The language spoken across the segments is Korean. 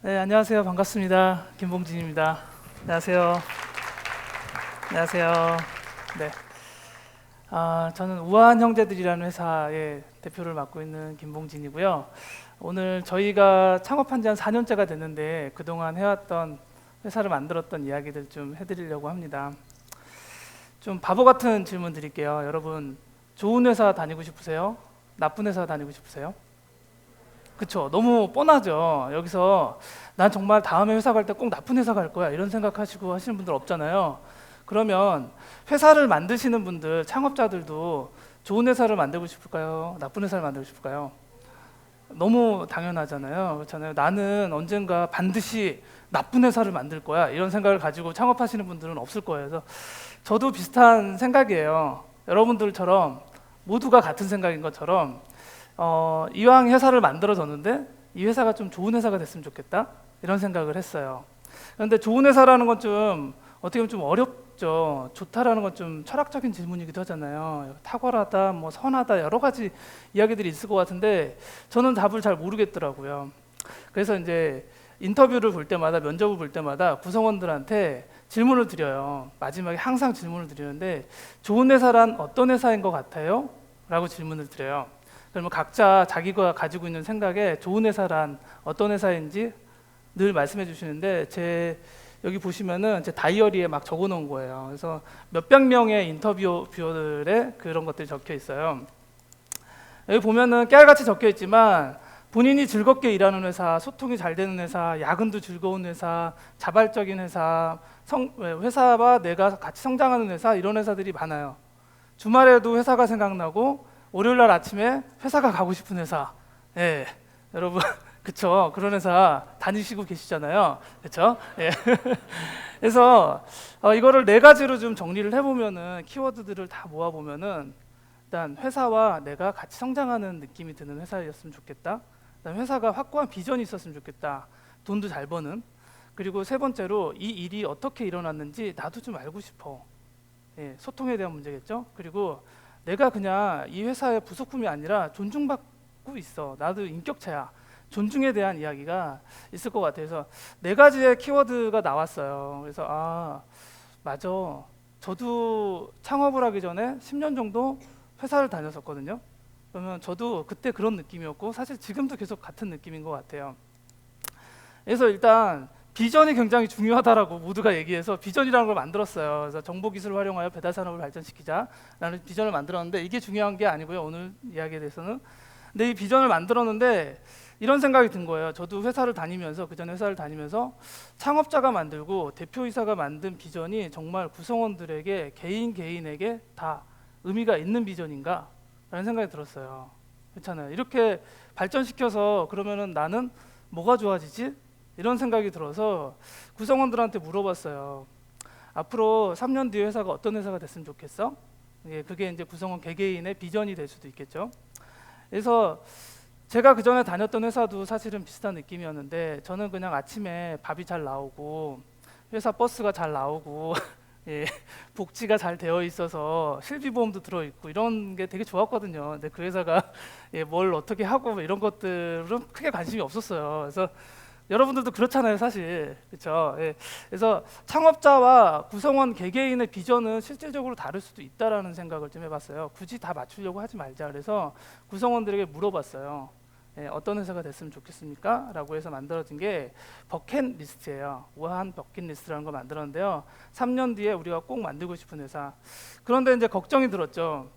네, 안녕하세요. 반갑습니다. 김봉진입니다. 안녕하세요. 안녕하세요. 네, 저는 우아한 형제들이라는 회사의 대표를 맡고 있는 김봉진이고요. 오늘 저희가 창업한 지 한 4년째가 됐는데 그동안 해왔던 회사를 만들었던 이야기들 좀 해드리려고 합니다. 좀 바보 같은 질문 드릴게요. 여러분, 좋은 회사 다니고 싶으세요? 나쁜 회사 다니고 싶으세요? 그쵸? 너무 뻔하죠. 여기서 난 정말 다음에 회사 갈 때 꼭 나쁜 회사 갈 거야 이런 생각하시고 하시는 분들 없잖아요. 그러면 회사를 만드시는 분들, 창업자들도 좋은 회사를 만들고 싶을까요? 나쁜 회사를 만들고 싶을까요? 너무 당연하잖아요. 그렇잖아요. 나는 언젠가 반드시 나쁜 회사를 만들 거야 이런 생각을 가지고 창업하시는 분들은 없을 거예요. 그래서 저도 비슷한 생각이에요. 여러분들처럼 모두가 같은 생각인 것처럼 이왕 회사를 만들어졌는데 이 회사가 좀 좋은 회사가 됐으면 좋겠다 이런 생각을 했어요. 그런데 좋은 회사라는 건 좀 어떻게 보면 좀 어렵죠. 좋다라는 건 좀 철학적인 질문이기도 하잖아요. 탁월하다, 뭐 선하다 여러 가지 이야기들이 있을 것 같은데 저는 답을 잘 모르겠더라고요. 그래서 이제 인터뷰를 볼 때마다 면접을 볼 때마다 구성원들한테 질문을 드려요. 마지막에 항상 질문을 드리는데 좋은 회사란 어떤 회사인 것 같아요? 라고 질문을 드려요. 그러면 각자 자기가 가지고 있는 생각에 좋은 회사란 어떤 회사인지 늘 말씀해 주시는데 여기 보시면은 제 다이어리에 막 적어 놓은 거예요. 그래서 몇백 명의 인터뷰어들의 그런 것들이 적혀 있어요. 여기 보면은 깨알같이 적혀 있지만 본인이 즐겁게 일하는 회사, 소통이 잘 되는 회사, 야근도 즐거운 회사, 자발적인 회사, 회사와 내가 같이 성장하는 회사 이런 회사들이 많아요. 주말에도 회사가 생각나고 월요일 날 아침에 회사가 가고 싶은 회사. 예. 여러분 그쵸? 그런 회사 다니시고 계시잖아요. 그쵸? 예. 그래서 이거를 네 가지로 좀 정리를 해보면은 키워드들을 다 모아보면은 일단 회사와 내가 같이 성장하는 느낌이 드는 회사였으면 좋겠다. 그다음 회사가 확고한 비전이 있었으면 좋겠다. 돈도 잘 버는. 그리고 세 번째로 이 일이 어떻게 일어났는지 나도 좀 알고 싶어. 예, 소통에 대한 문제겠죠. 그리고 내가 그냥 이 회사의 부속품이 아니라 존중받고 있어. 나도 인격체야. 존중에 대한 이야기가 있을 것 같아요. 그래서 네 가지의 키워드가 나왔어요. 그래서 맞아. 저도 창업을 하기 전에 10년 정도 회사를 다녔었거든요. 그러면 저도 그때 그런 느낌이었고 사실 지금도 계속 같은 느낌인 것 같아요. 그래서 일단 비전이 굉장히 중요하다라고 모두가 얘기해서 비전이라는 걸 만들었어요. 그래서 정보기술을 활용하여 배달 산업을 발전시키자라는 비전을 만들었는데 이게 중요한 게 아니고요. 오늘 이야기에 대해서는. 근데 이 비전을 만들었는데 이런 생각이 든 거예요. 저도 회사를 다니면서 그전 회사를 다니면서 창업자가 만들고 대표이사가 만든 비전이 정말 구성원들에게 개인에게 다 의미가 있는 비전인가? 라는 생각이 들었어요. 그렇잖아요. 이렇게 발전시켜서 그러면은 나는 뭐가 좋아지지? 이런 생각이 들어서 구성원들한테 물어봤어요. 앞으로 3년 뒤에 회사가 어떤 회사가 됐으면 좋겠어? 예, 그게 이제 구성원 개개인의 비전이 될 수도 있겠죠. 그래서 제가 그 전에 다녔던 회사도 사실은 비슷한 느낌이었는데 저는 그냥 아침에 밥이 잘 나오고 회사 버스가 잘 나오고 예, 복지가 잘 되어 있어서 실비보험도 들어있고 이런 게 되게 좋았거든요. 근데 그 회사가 뭘 어떻게 하고 이런 것들은 크게 관심이 없었어요. 그래서 여러분들도 그렇잖아요, 사실. 그렇죠? 예. 그래서 창업자와 구성원 개개인의 비전은 실질적으로 다를 수도 있다라는 생각을 좀 해봤어요. 굳이 다 맞추려고 하지 말자. 그래서 구성원들에게 물어봤어요. 예, 어떤 회사가 됐으면 좋겠습니까? 라고 해서 만들어진 게 버킷리스트예요. 우아한 버킷리스트라는 걸 만들었는데요. 3년 뒤에 우리가 꼭 만들고 싶은 회사. 그런데 이제 걱정이 들었죠.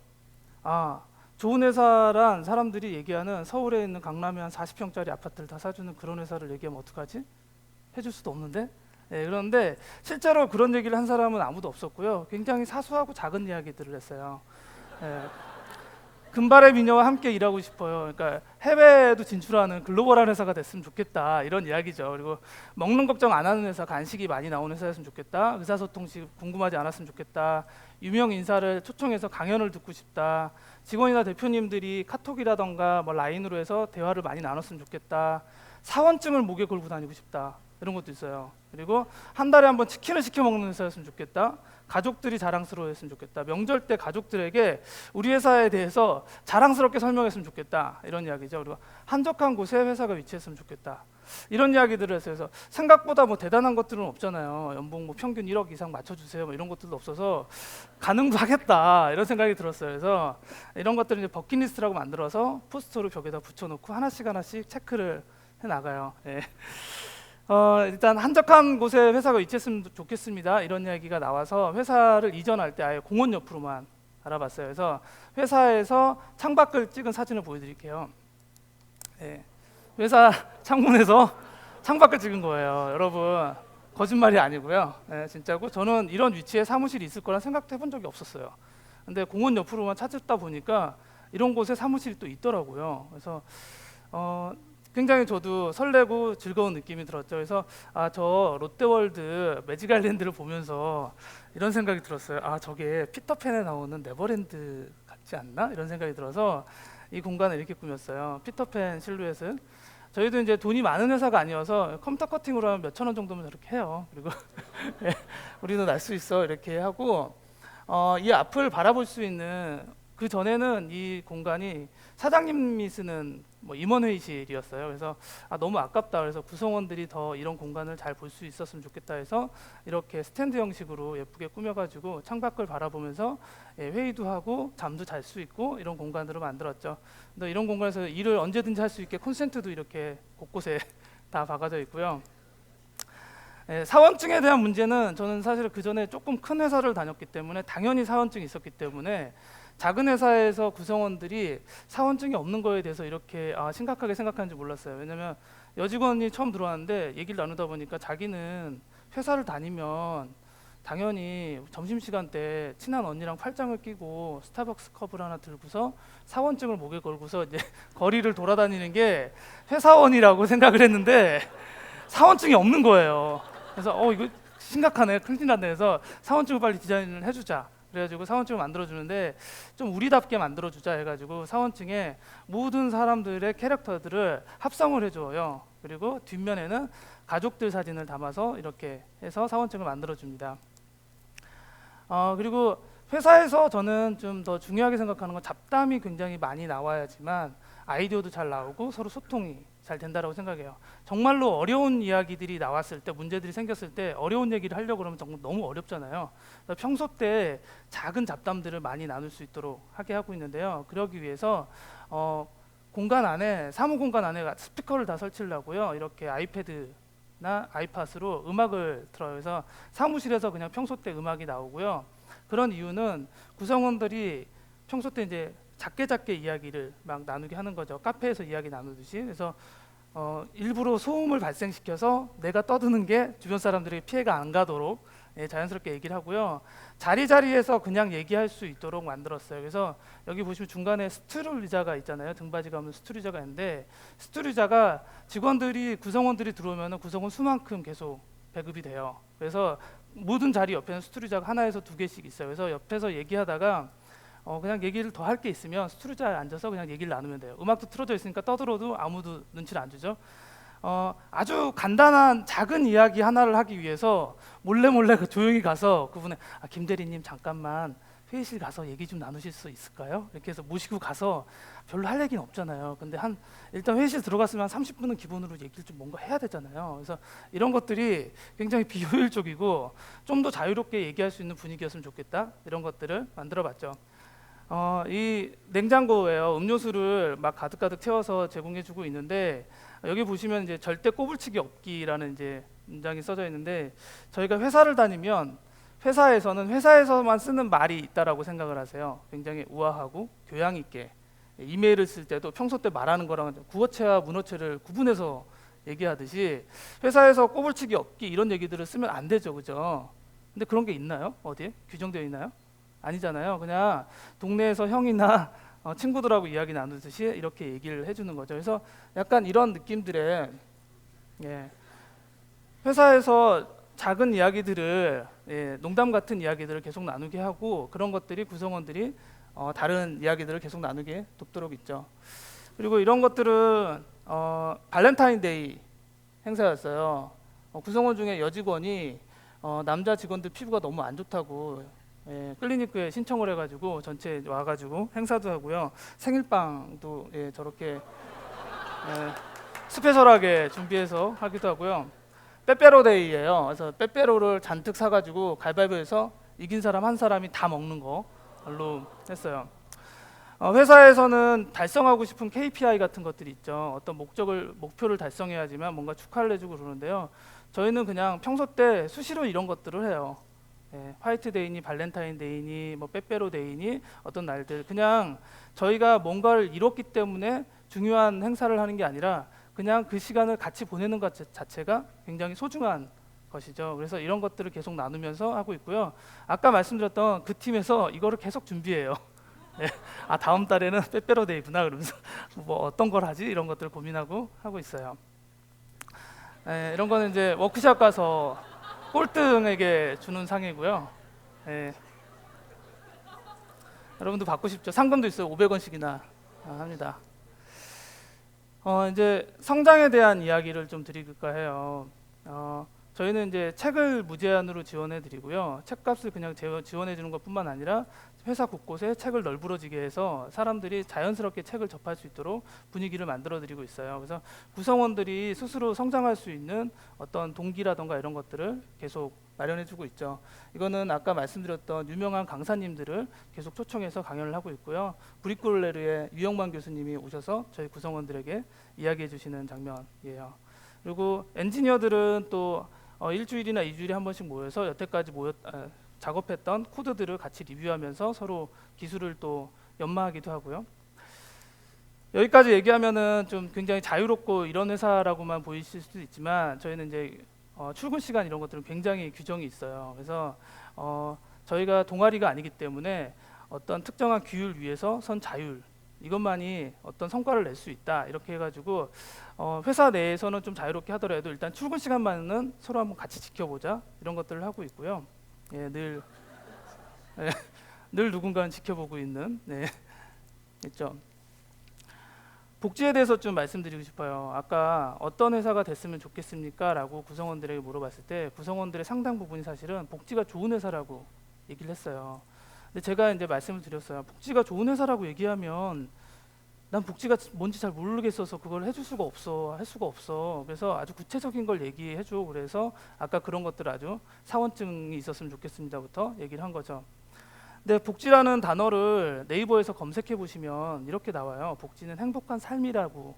좋은 회사란 사람들이 얘기하는 서울에 있는 강남에 한 40평짜리 아파트를 다 사주는 그런 회사를 얘기하면 어떡하지? 해줄 수도 없는데? 예, 그런데 실제로 그런 얘기를 한 사람은 아무도 없었고요. 굉장히 사소하고 작은 이야기들을 했어요. 예, 금발의 미녀와 함께 일하고 싶어요. 그러니까 해외에도 진출하는 글로벌한 회사가 됐으면 좋겠다 이런 이야기죠. 그리고 먹는 걱정 안 하는 회사, 간식이 많이 나오는 회사였으면 좋겠다. 의사소통식 궁금하지 않았으면 좋겠다. 유명 인사를 초청해서 강연을 듣고 싶다. 직원이나 대표님들이 카톡이라던가 뭐 라인으로 해서 대화를 많이 나눴으면 좋겠다. 사원증을 목에 걸고 다니고 싶다. 이런 것도 있어요. 그리고 한 달에 한 번 치킨을 시켜 먹는 회사였으면 좋겠다. 가족들이 자랑스러워했으면 좋겠다. 명절 때 가족들에게 우리 회사에 대해서 자랑스럽게 설명했으면 좋겠다. 이런 이야기죠. 그리고 한적한 곳에 회사가 위치했으면 좋겠다. 이런 이야기들을 했어요. 그래서 생각보다 뭐 대단한 것들은 없잖아요. 연봉 뭐 평균 1억 이상 맞춰주세요. 뭐 이런 것들도 없어서 가능도 하겠다 이런 생각이 들었어요. 그래서 이런 것들을 이제 버킷리스트라고 만들어서 포스터로 벽에다 붙여놓고 하나씩 체크를 해 나가요. 예. 일단 한적한 곳에 회사가 위치했으면 좋겠습니다. 이런 이야기가 나와서 회사를 이전할 때 아예 공원 옆으로만 알아봤어요. 그래서 회사에서 창밖을 찍은 사진을 보여드릴게요. 예. 회사 창문에서 창밖을 찍은 거예요. 여러분 거짓말이 아니고요. 예, 진짜고 저는 이런 위치에 사무실이 있을 거란 생각도 해본 적이 없었어요. 근데 공원 옆으로만 찾다 보니까 이런 곳에 사무실이 또 있더라고요. 그래서 굉장히 저도 설레고 즐거운 느낌이 들었죠. 그래서 저 롯데월드 매직아일랜드를 보면서 이런 생각이 들었어요. 저게 피터팬에 나오는 네버랜드 같지 않나? 이런 생각이 들어서 이 공간을 이렇게 꾸몄어요. 피터팬 실루엣은 저희도 이제 돈이 많은 회사가 아니어서 컴퓨터 커팅으로 하면 몇천 원 정도면 저렇게 해요. 그리고 예, 우리도 날 수 있어 이렇게 하고 이 앞을 바라볼 수 있는 그 전에는 이 공간이 사장님이 쓰는 뭐 임원회의실이었어요. 그래서 너무 아깝다. 그래서 구성원들이 더 이런 공간을 잘 볼 수 있었으면 좋겠다 해서 이렇게 스탠드 형식으로 예쁘게 꾸며가지고 창밖을 바라보면서 회의도 하고 잠도 잘 수 있고 이런 공간으로 만들었죠. 근데 이런 공간에서 일을 언제든지 할 수 있게 콘센트도 이렇게 곳곳에 다 박아져 있고요. 사원증에 대한 문제는 저는 사실 그 전에 조금 큰 회사를 다녔기 때문에 당연히 사원증이 있었기 때문에 작은 회사에서 구성원들이 사원증이 없는 거에 대해서 이렇게 심각하게 생각하는지 몰랐어요. 왜냐면 여직원이 처음 들어왔는데 얘기를 나누다 보니까 자기는 회사를 다니면 당연히 점심시간 때 친한 언니랑 팔짱을 끼고 스타벅스 컵을 하나 들고서 사원증을 목에 걸고서 이제 거리를 돌아다니는 게 회사원이라고 생각을 했는데 사원증이 없는 거예요. 그래서 이거 심각하네, 큰일 났네 해서 사원증을 빨리 디자인을 해주자. 그래가지고 사원증을 만들어주는데 좀 우리답게 만들어주자 해가지고 사원증에 모든 사람들의 캐릭터들을 합성을 해줘요. 그리고 뒷면에는 가족들 사진을 담아서 이렇게 해서 사원증을 만들어줍니다. 그리고 회사에서 저는 좀 더 중요하게 생각하는 건 잡담이 굉장히 많이 나와야지만 아이디어도 잘 나오고 서로 소통이 잘 된다라고 생각해요. 정말로 어려운 이야기들이 나왔을 때, 문제들이 생겼을 때 어려운 얘기를 하려고 그러면 정말 너무 어렵잖아요. 평소 때 작은 잡담들을 많이 나눌 수 있도록 하게 하고 있는데요. 그러기 위해서 공간 안에, 사무 공간 안에 스피커를 다 설치를 하고요. 이렇게 아이패드나 아이팟으로 음악을 틀어요. 그래서 사무실에서 그냥 평소 때 음악이 나오고요. 그런 이유는 구성원들이 평소 때 이제 작게 이야기를 막 나누게 하는 거죠. 카페에서 이야기 나누듯이. 그래서 일부러 소음을 발생시켜서 내가 떠드는 게 주변 사람들에게 피해가 안 가도록 자연스럽게 얘기를 하고요. 자리에서 그냥 얘기할 수 있도록 만들었어요. 그래서 여기 보시면 중간에 스툴 의자가 있잖아요. 등받이가 없는 스툴 의자가 있는데 스툴 의자가 구성원들이 들어오면 구성원 수만큼 계속 배급이 돼요. 그래서 모든 자리 옆에는 스툴 의자가 하나에서 두 개씩 있어요. 그래서 옆에서 얘기하다가 그냥 얘기를 더 할 게 있으면 스툴 의자에 앉아서 그냥 얘기를 나누면 돼요. 음악도 틀어져 있으니까 떠들어도 아무도 눈치를 안 주죠. 아주 간단한 작은 이야기 하나를 하기 위해서 몰래 조용히 가서 그분의 김 대리님 잠깐만 회의실 가서 얘기 좀 나누실 수 있을까요? 이렇게 해서 모시고 가서 별로 할 얘기는 없잖아요. 근데 일단 회의실 들어갔으면 30분은 기본으로 얘기를 좀 뭔가 해야 되잖아요. 그래서 이런 것들이 굉장히 비효율적이고 좀 더 자유롭게 얘기할 수 있는 분위기였으면 좋겠다. 이런 것들을 만들어봤죠. 이 냉장고에요. 음료수를 막 가득 채워서 제공해주고 있는데 여기 보시면 이제 절대 꼬불치기 없기라는 이제 문장이 써져 있는데 저희가 회사를 다니면 회사에서는 회사에서만 쓰는 말이 있다라고 생각을 하세요. 굉장히 우아하고 교양 있게 이메일을 쓸 때도 평소 때 말하는 거랑 구어체와 문어체를 구분해서 얘기하듯이 회사에서 꼬불치기 없기 이런 얘기들을 쓰면 안 되죠, 그죠? 근데 그런 게 있나요? 어디에 규정되어 있나요? 아니잖아요. 그냥 동네에서 형이나 친구들하고 이야기 나누듯이 이렇게 얘기를 해주는 거죠. 그래서 약간 이런 느낌들의 회사에서 작은 이야기들을 농담 같은 이야기들을 계속 나누게 하고 그런 것들이 구성원들이 다른 이야기들을 계속 나누게 돕도록 있죠. 그리고 이런 것들은 발렌타인데이 행사였어요. 구성원 중에 여직원이 남자 직원들 피부가 너무 안 좋다고 클리니크에 신청을 해가지고 전체 와가지고 행사도 하고요. 생일빵도 저렇게 스페셜하게 준비해서 하기도 하고요. 빼빼로데이예요. 그래서 빼빼로를 잔뜩 사가지고 가위바위보해서 이긴 사람 한 사람이 다 먹는 걸로 했어요. 회사에서는 달성하고 싶은 KPI 같은 것들이 있죠. 어떤 목표를 달성해야지만 뭔가 축하를 해주고 그러는데요. 저희는 그냥 평소 때 수시로 이런 것들을 해요. 예, 화이트데이니 발렌타인데이니 뭐 빼빼로데이니 어떤 날들 그냥 저희가 뭔가를 이뤘기 때문에 중요한 행사를 하는 게 아니라 그냥 그 시간을 같이 보내는 것 자체가 굉장히 소중한 것이죠. 그래서 이런 것들을 계속 나누면서 하고 있고요. 아까 말씀드렸던 그 팀에서 이거를 계속 준비해요. 네. 아 다음 달에는 빼빼로데이구나 그러면서 뭐 어떤 걸 하지 이런 것들 고민하고 하고 있어요. 네, 이런 거는 이제 워크숍 가서 꼴등에게 주는 상이고요. 네. 여러분도 받고 싶죠? 상금도 있어요. 500원씩이나 합니다. 이제 성장에 대한 이야기를 좀 드릴까 해요. 저희는 이제 책을 무제한으로 지원해 드리고요. 책값을 그냥 지원해 주는 것뿐만 아니라 회사 곳곳에 책을 널브러지게 해서 사람들이 자연스럽게 책을 접할 수 있도록 분위기를 만들어 드리고 있어요. 그래서 구성원들이 스스로 성장할 수 있는 어떤 동기라던가 이런 것들을 계속 마련해 주고 있죠. 이거는 아까 말씀드렸던 유명한 강사님들을 계속 초청해서 강연을 하고 있고요. 브리콜레르의 유영만 교수님이 오셔서 저희 구성원들에게 이야기해 주시는 장면이에요. 그리고 엔지니어들은 또 일주일이나 2주일에 한 번씩 모여서 여태까지 작업했던 코드들을 같이 리뷰하면서 서로 기술을 또 연마하기도 하고요. 여기까지 얘기하면은 좀 굉장히 자유롭고 이런 회사라고만 보이실 수도 있지만 저희는 이제 출근 시간 이런 것들은 굉장히 규정이 있어요. 그래서 저희가 동아리가 아니기 때문에 어떤 특정한 규율 위에서 선 자율 이것만이 어떤 성과를 낼 수 있다 이렇게 해가지고 회사 내에서는 좀 자유롭게 하더라도 일단 출근 시간만은 서로 한번 같이 지켜보자 이런 것들을 하고 있고요. 예, 늘 누군가는 지켜보고 있는 있죠. 복지에 대해서 좀 말씀드리고 싶어요. 아까 어떤 회사가 됐으면 좋겠습니까? 라고 구성원들에게 물어봤을 때 구성원들의 상당 부분이 사실은 복지가 좋은 회사라고 얘기를 했어요. 근데 제가 이제 말씀을 드렸어요. 복지가 좋은 회사라고 얘기하면 난 복지가 뭔지 잘 모르겠어서 그걸 해줄 수가 없어, 할 수가 없어. 그래서 아주 구체적인 걸 얘기해줘. 그래서 아까 그런 것들 아주 사원증이 있었으면 좋겠습니다부터 얘기를 한 거죠. 근데 복지라는 단어를 네이버에서 검색해 보시면 이렇게 나와요. 복지는 행복한 삶이라고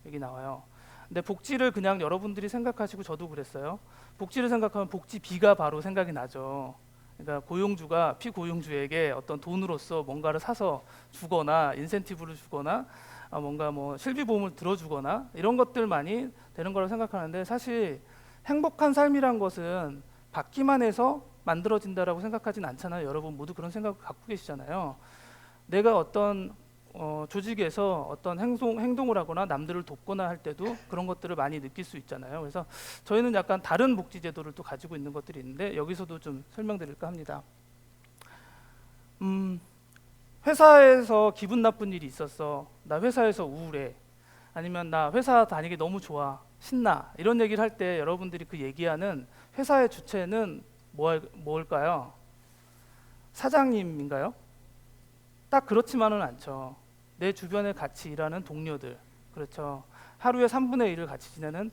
여기 나와요. 근데 복지를 그냥 여러분들이 생각하시고 저도 그랬어요. 복지를 생각하면 복지비가 바로 생각이 나죠. 그러니까 고용주가 피고용주에게 어떤 돈으로서 뭔가를 사서 주거나 인센티브를 주거나 뭔가 뭐 실비보험을 들어주거나 이런 것들만이 되는 거라고 생각하는데 사실 행복한 삶이란 것은 받기만 해서 만들어진다라고 생각하진 않잖아요. 여러분 모두 그런 생각을 갖고 계시잖아요. 내가 어떤 조직에서 어떤 행동을 하거나 남들을 돕거나 할 때도 그런 것들을 많이 느낄 수 있잖아요. 그래서 저희는 약간 다른 복지 제도를 또 가지고 있는 것들이 있는데 여기서도 좀 설명드릴까 합니다. 회사에서 기분 나쁜 일이 있었어. 나 회사에서 우울해. 아니면 나 회사 다니기 너무 좋아. 신나. 이런 얘기를 할 때 여러분들이 그 얘기하는 회사의 주체는 뭘까요? 사장님인가요? 딱 그렇지만은 않죠. 내 주변에 같이 일하는 동료들, 그렇죠. 하루에 3분의 1을 같이 지내는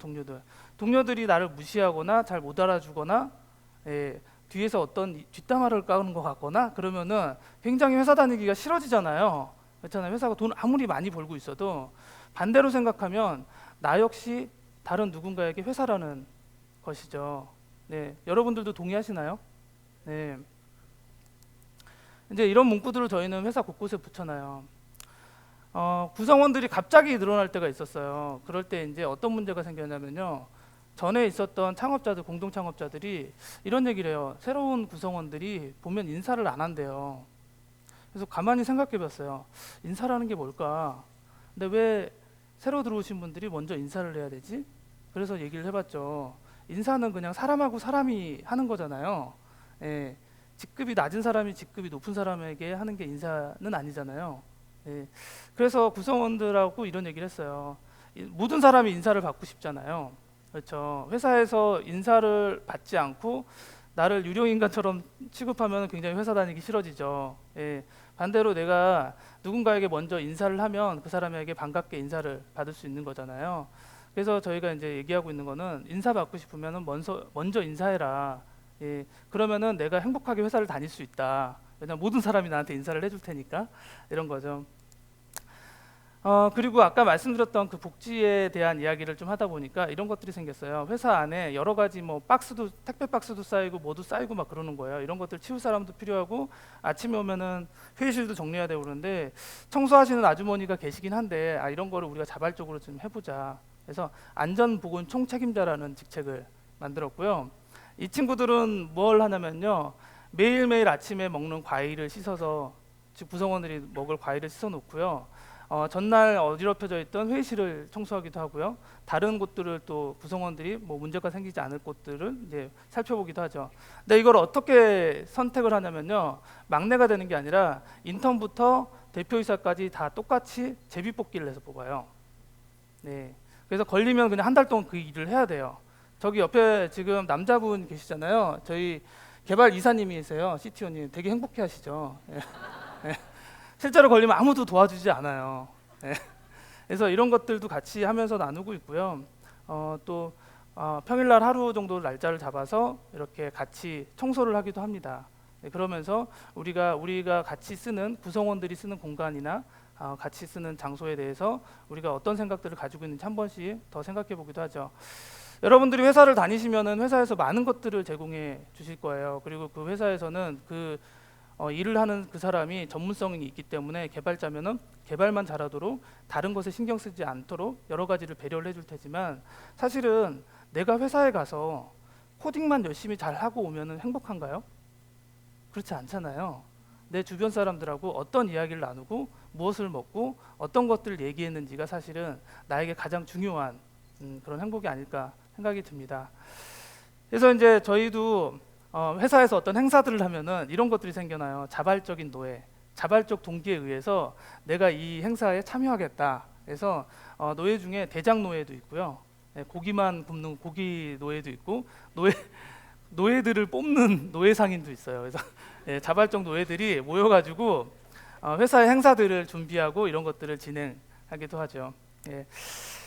동료들이 나를 무시하거나 잘 못 알아주거나 뒤에서 어떤 뒷담화를 까는 것 같거나 그러면은 굉장히 회사 다니기가 싫어지잖아요. 그렇잖아요. 회사가 돈 아무리 많이 벌고 있어도 반대로 생각하면 나 역시 다른 누군가에게 회사라는 것이죠. 네, 여러분들도 동의하시나요? 네. 이제 이런 문구들을 저희는 회사 곳곳에 붙여놔요. 구성원들이 갑자기 늘어날 때가 있었어요. 그럴 때 이제 어떤 문제가 생겼냐면요. 전에 있었던 창업자들, 공동 창업자들이 이런 얘기를 해요. 새로운 구성원들이 보면 인사를 안 한대요. 그래서 가만히 생각해 봤어요. 인사라는 게 뭘까? 근데 왜 새로 들어오신 분들이 먼저 인사를 해야 되지? 그래서 얘기를 해봤죠. 인사는 그냥 사람하고 사람이 하는 거잖아요. 예. 직급이 낮은 사람이 직급이 높은 사람에게 하는 게 인사는 아니잖아요. 예. 그래서 구성원들하고 이런 얘기를 했어요. 모든 사람이 인사를 받고 싶잖아요. 그렇죠. 회사에서 인사를 받지 않고 나를 유료인간처럼 취급하면 굉장히 회사 다니기 싫어지죠. 예. 반대로 내가 누군가에게 먼저 인사를 하면 그 사람에게 반갑게 인사를 받을 수 있는 거잖아요. 그래서 저희가 이제 얘기하고 있는 거는 인사 받고 싶으면은 먼저 인사해라. 예, 그러면은 내가 행복하게 회사를 다닐 수 있다. 왜냐면 모든 사람이 나한테 인사를 해줄 테니까 이런 거죠. 그리고 아까 말씀드렸던 그 복지에 대한 이야기를 좀 하다 보니까 이런 것들이 생겼어요. 회사 안에 여러 가지 뭐 박스도 택배 박스도 쌓이고 뭐도 쌓이고 막 그러는 거예요. 이런 것들 치울 사람도 필요하고 아침에 오면은 회의실도 정리해야 되고 그러는데 청소하시는 아주머니가 계시긴 한데 이런 거를 우리가 자발적으로 좀 해보자. 그래서 안전보건 총책임자라는 직책을 만들었고요. 이 친구들은 뭘 하냐면요. 매일매일 아침에 먹는 과일을 씻어서 즉 구성원들이 먹을 과일을 씻어 놓고요. 전날 어지럽혀져 있던 회의실을 청소하기도 하고요. 다른 곳들을 또 구성원들이 뭐 문제가 생기지 않을 곳들을 이제 살펴보기도 하죠. 근데 이걸 어떻게 선택을 하냐면요. 막내가 되는 게 아니라 인턴부터 대표이사까지 다 똑같이 제비뽑기를 해서 뽑아요. 네. 그래서 걸리면 그냥 한 달 동안 그 일을 해야 돼요. 저기 옆에 지금 남자분 계시잖아요. 저희 개발 이사님이세요. CTO님 되게 행복해하시죠. 예. 예. 실제로 걸리면 아무도 도와주지 않아요. 예. 그래서 이런 것들도 같이 하면서 나누고 있고요. 또 평일날 하루 정도 날짜를 잡아서 이렇게 같이 청소를 하기도 합니다. 네, 그러면서 우리가 같이 쓰는 구성원들이 쓰는 공간이나 같이 쓰는 장소에 대해서 우리가 어떤 생각들을 가지고 있는지 한 번씩 더 생각해 보기도 하죠. 여러분들이 회사를 다니시면은 회사에서 많은 것들을 제공해 주실 거예요. 그리고 그 회사에서는 일을 하는 그 사람이 전문성이 있기 때문에 개발자면은 개발만 잘하도록 다른 것에 신경 쓰지 않도록 여러 가지를 배려를 해줄 테지만 사실은 내가 회사에 가서 코딩만 열심히 잘 하고 오면은 행복한가요? 그렇지 않잖아요. 내 주변 사람들하고 어떤 이야기를 나누고 무엇을 먹고 어떤 것들을 얘기했는지가 사실은 나에게 가장 중요한 그런 행복이 아닐까 생각이 듭니다. 그래서 이제 저희도 회사에서 어떤 행사들을 하면은 이런 것들이 생겨나요. 자발적인 노예, 자발적 동기에 의해서 내가 이 행사에 참여하겠다. 그래서 노예 중에 대장 노예도 있고요. 고기만 굽는 고기 노예도 있고 노예들을 뽑는 노예 상인도 있어요. 그래서 자발적 노예들이 모여가지고 회사의 행사들을 준비하고 이런 것들을 진행하기도 하죠.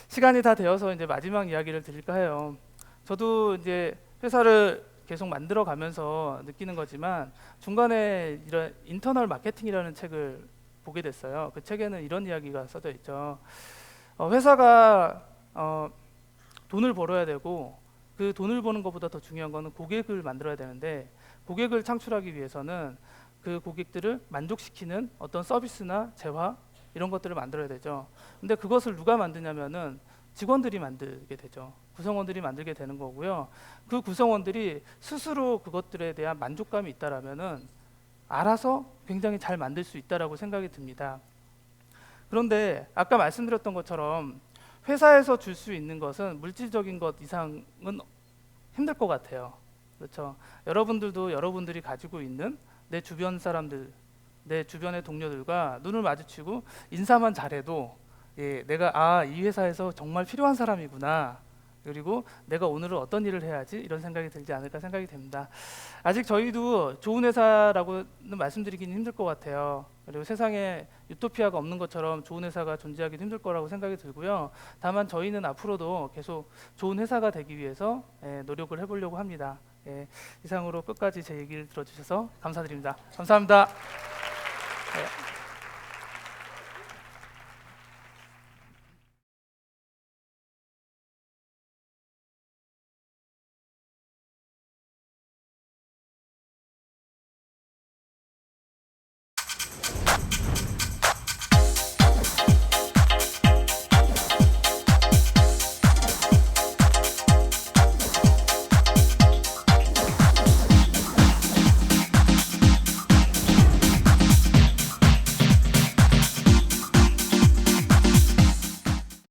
시간이 다 되어서 이제 마지막 이야기를 드릴까 해요. 저도 이제 회사를 계속 만들어 가면서 느끼는 거지만 중간에 이런 인터널 마케팅이라는 책을 보게 됐어요. 그 책에는 이런 이야기가 써져 있죠. 회사가 돈을 벌어야 되고 그 돈을 버는 것보다 더 중요한 거는 고객을 만들어야 되는데 고객을 창출하기 위해서는 그 고객들을 만족시키는 어떤 서비스나 재화 이런 것들을 만들어야 되죠. 근데 그것을 누가 만드냐면은 직원들이 만들게 되죠. 구성원들이 만들게 되는 거고요. 그 구성원들이 스스로 그것들에 대한 만족감이 있다라면은 알아서 굉장히 잘 만들 수 있다라고 생각이 듭니다. 그런데 아까 말씀드렸던 것처럼 회사에서 줄 수 있는 것은 물질적인 것 이상은 힘들 것 같아요. 그렇죠? 여러분들도 여러분들이 가지고 있는 내 주변 사람들, 내 주변의 동료들과 눈을 마주치고 인사만 잘해도 내가 이 회사에서 정말 필요한 사람이구나. 그리고 내가 오늘은 어떤 일을 해야지 이런 생각이 들지 않을까 생각이 됩니다. 아직 저희도 좋은 회사라고는 말씀드리기는 힘들 것 같아요. 그리고 세상에 유토피아가 없는 것처럼 좋은 회사가 존재하기도 힘들 거라고 생각이 들고요. 다만 저희는 앞으로도 계속 좋은 회사가 되기 위해서 노력을 해보려고 합니다. 이상으로 끝까지 제 얘기를 들어주셔서 감사드립니다. 감사합니다.